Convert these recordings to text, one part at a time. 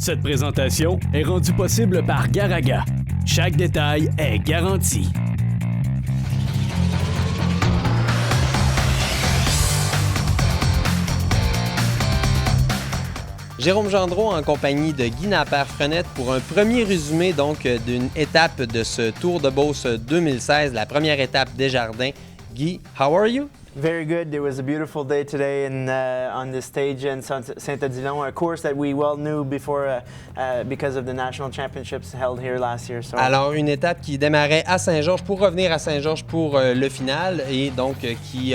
Cette présentation est rendue possible par Garaga. Chaque détail est garanti. Jérôme Gendron en compagnie de Guy Napper-Frenette pour un premier résumé donc d'une étape de ce Tour de Beauce 2016, la première étape Desjardins. Guy, how are you? Very good. It was a beautiful day today on the stage in Saint-Odilon, a course that we well knew before because of the national championships held here last year. So. Alors, une étape qui démarrait à Saint-Georges pour revenir à Saint-Georges pour le final et donc qui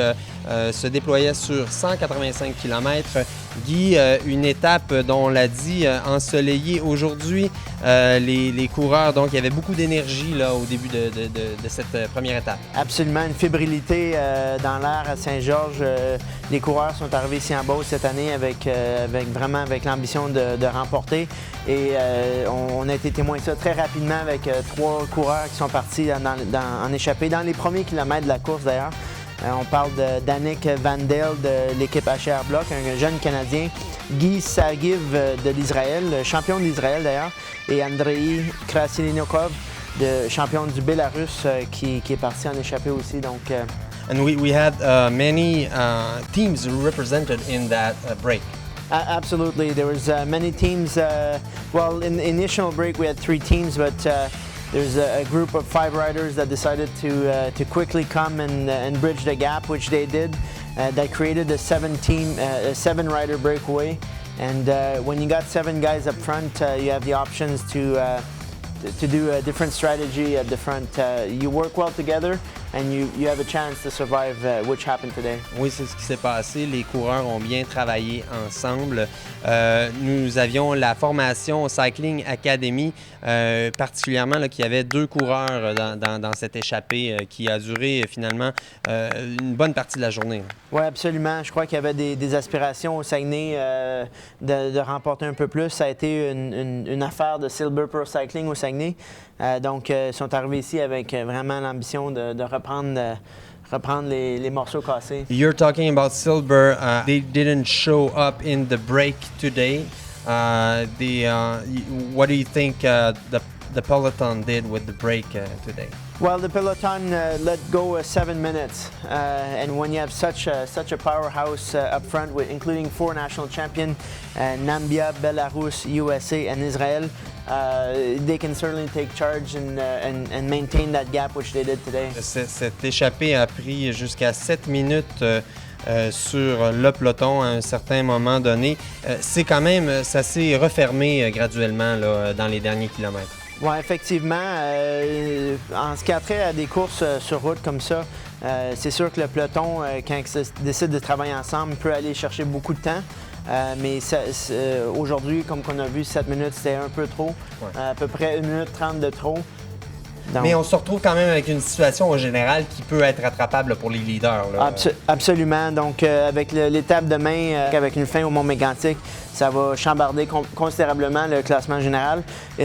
se déployait sur 185 km. Guy, une étape dont on l'a dit ensoleillée aujourd'hui. Les coureurs, donc il y avait beaucoup d'énergie là au début de cette première étape. Absolument, une fébrilité dans l'air à Saint-Georges. Les coureurs sont arrivés ici en Beauce cette année avec l'ambition de remporter. Et on a été témoin de ça très rapidement avec trois coureurs qui sont partis en échappée dans les premiers kilomètres de la course d'ailleurs. On parle d'Annick Van Dale de l'équipe HR Block, un jeune Canadien, Guy Sagiv de l'Israël, champion d'Israël d'ailleurs, et Andrei Krasinikov, champion du Bélarus, qui est parti en échappée aussi. Donc, And we had many teams represented in that break. Absolutely, there was many teams. Well, in the initial break we had 3 teams, but there's a group of 5 riders that decided to quickly come and bridge the gap, which they did. That created a 7-rider breakaway. And when you got 7 guys up front, you have the options to do a different strategy at the front. You work well together and you have a chance to survive, which happened today. Oui, c'est ce qui s'est passé. Les coureurs ont bien travaillé ensemble. Nous avions la formation Cycling Academy, particulièrement là, qui avait 2 coureurs dans cette échappée qui a duré finalement une bonne partie de la journée. Oui, absolument. Je crois qu'il y avait des aspirations au Saguenay de remporter un peu plus. Ça a été une affaire de Silver Pro Cycling au Saguenay. Donc, ils sont arrivés ici avec vraiment l'ambition de reprendre les morceaux cassés. You're talking about Silver. They didn't show up in the break today. What do you think the peloton did with the break today? Well, the peloton let go 7 minutes, and when you have such a powerhouse up front, including 4 national champions, Nambia, Belarus, USA, and Israel, they can certainly take charge and maintain that gap, which they did today. Cette échappée a pris jusqu'à 7 minutes sur le peloton à un certain moment donné. C'est quand même, ça s'est refermé graduellement là, dans les derniers kilomètres. Oui, effectivement. En ce qui a trait à des courses sur route comme ça, c'est sûr que le peloton, quand il décide de travailler ensemble, peut aller chercher beaucoup de temps. Mais aujourd'hui, comme on a vu, 7 minutes, c'était un peu trop. Ouais. À peu près 1 minute 30 de trop. Donc, mais on se retrouve quand même avec une situation au général qui peut être rattrapable pour les leaders. Là. Absolument. Donc, avec l'étape demain, avec une fin au Mont-Mégantic, ça va chambarder considérablement le classement général.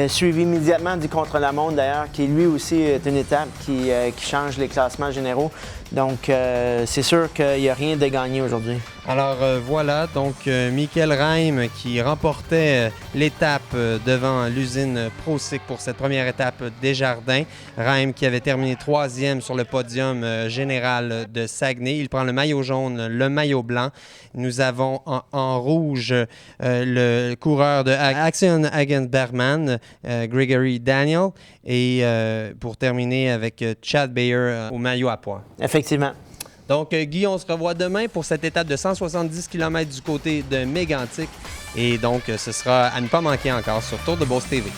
Suivi immédiatement du contre-la-montre, d'ailleurs, qui lui aussi est une étape qui change les classements généraux. Donc, c'est sûr qu'il n'y a rien de gagné aujourd'hui. Alors voilà, donc Michael Reim qui remportait l'étape devant l'usine ProCyc pour cette première étape Desjardins. Reim qui avait terminé 3e sur le podium général de Saguenay. Il prend le maillot jaune, le maillot blanc. Nous avons en rouge le coureur de Action Hagenbergman, Gregory Daniel. Et pour terminer avec Chad Bayer au maillot à pois. Effectivement. Donc, Guy, on se revoit demain pour cette étape de 170 km du côté de Mégantic. Et donc, ce sera à ne pas manquer encore sur Tour de Beauce TV.